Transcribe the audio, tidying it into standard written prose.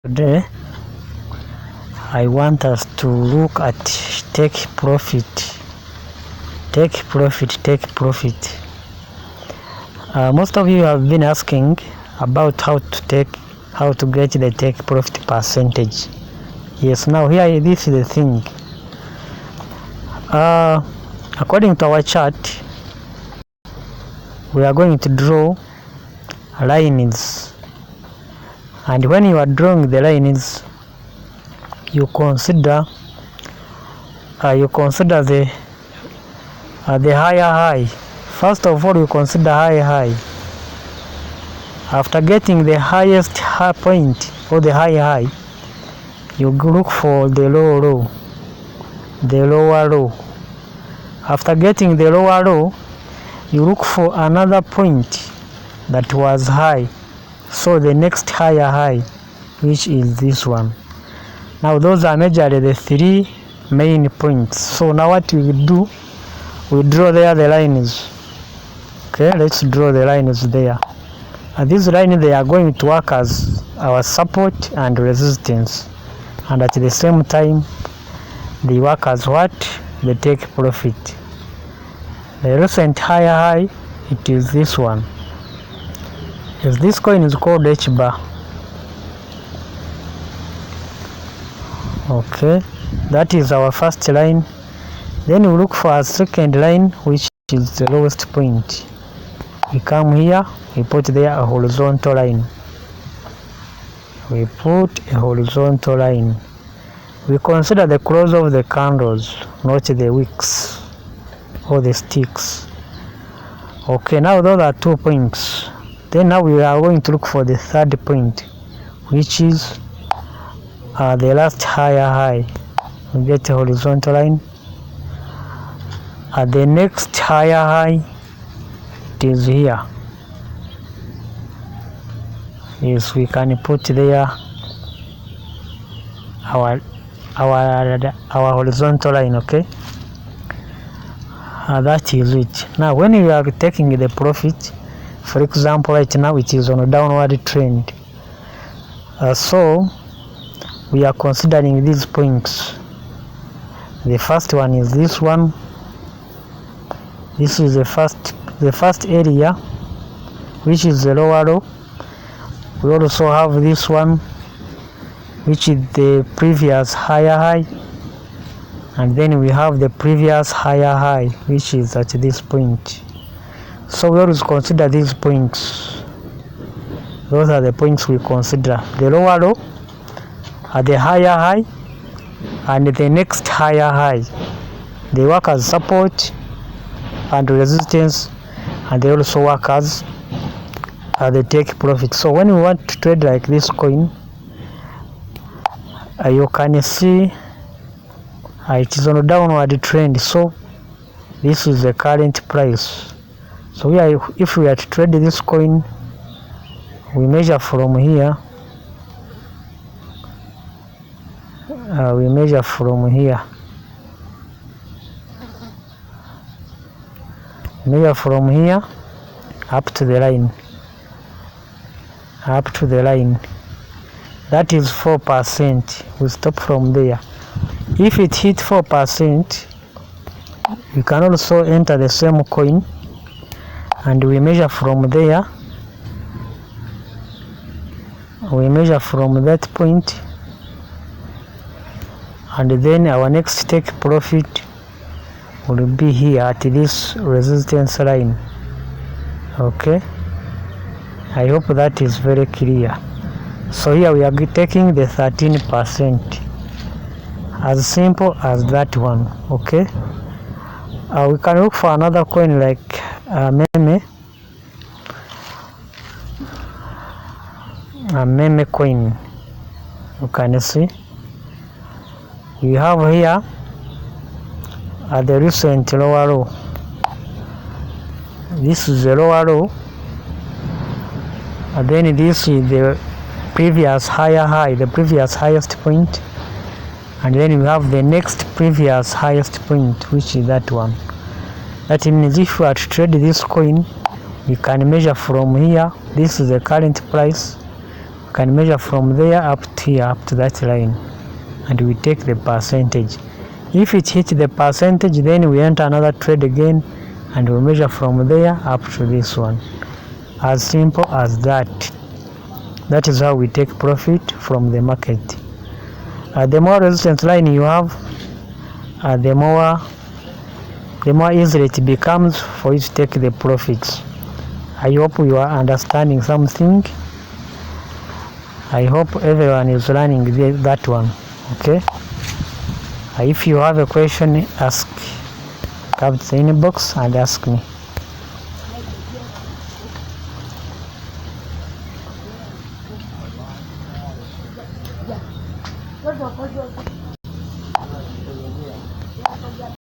Today I want us to look at take profit. Most of you have been asking about how to get the take profit percentage. Yes, now here this is the thing. According to our chart, we are going to draw lines, and when you are drawing the lines, you consider the higher high. First of all, you consider high. After getting the highest high point or the high, you look for the lower low. After getting the lower low, you look for another point that was high, so the next higher high, which is this one. Now those are majorly the three main points. So now what we do, we draw there the lines. Okay, let's draw the lines there. And these lines, they are going to work as our support and resistance, and at the same time they work as what? The take profit. The recent higher high, it is this one. Yes, this coin is called H bar. Okay, that is our first line. Then we look for a second line, which is the lowest point. We come here, we put there a horizontal line. We consider the close of the candles, not the wicks or the sticks. Okay, now those are 2 points. Then now we are going to look for the third point, which is the last higher high. We get a horizontal line. At the next higher high, it is here. Yes, we can put there our horizontal line. Okay, that is it. Now when you are taking the profit, for example, right now it is on a downward trend, so we are considering these points. The first one is this one. This is the first area, which is the lower low. We also have this one, which is the previous higher high, and then we have the previous higher high, which is at this point. So we always consider these points. Those are the points we consider: the lower low, the higher high, and the next higher high. They work as support and resistance, and they also work as the take profit. So when we want to trade like this coin, you can see it is on a downward trend, so this is the current price. So if we are to trade this coin, we measure from here. Measure from here up to the line. That is 4%. We stop from there. If it hit 4%, we can also enter the same coin, and we measure from there. We measure from that point, and then our next take profit will be here at this resistance line. Okay, I hope that is very clear. So here we are taking the 13%. As simple as that one. Okay, we can look for another coin like meme coin. You can see we have here the recent lower low. This is the lower low, and then this is the previous higher high, the previous highest point, and then we have the next previous highest point, which is that one. That means if we are to trade this coin, we can measure from here. This is the current price, we can measure from there up to here, up to that line, and we take the percentage. If it hits the percentage, then we enter another trade again, and we measure from there up to this one. As simple as that. That is how we take profit from the market. The more resistance line you have, the more easily it becomes for you to take the profits. I hope you are understanding something. I hope everyone is learning that one. Okay. If you have a question, ask. Come to the inbox and ask me.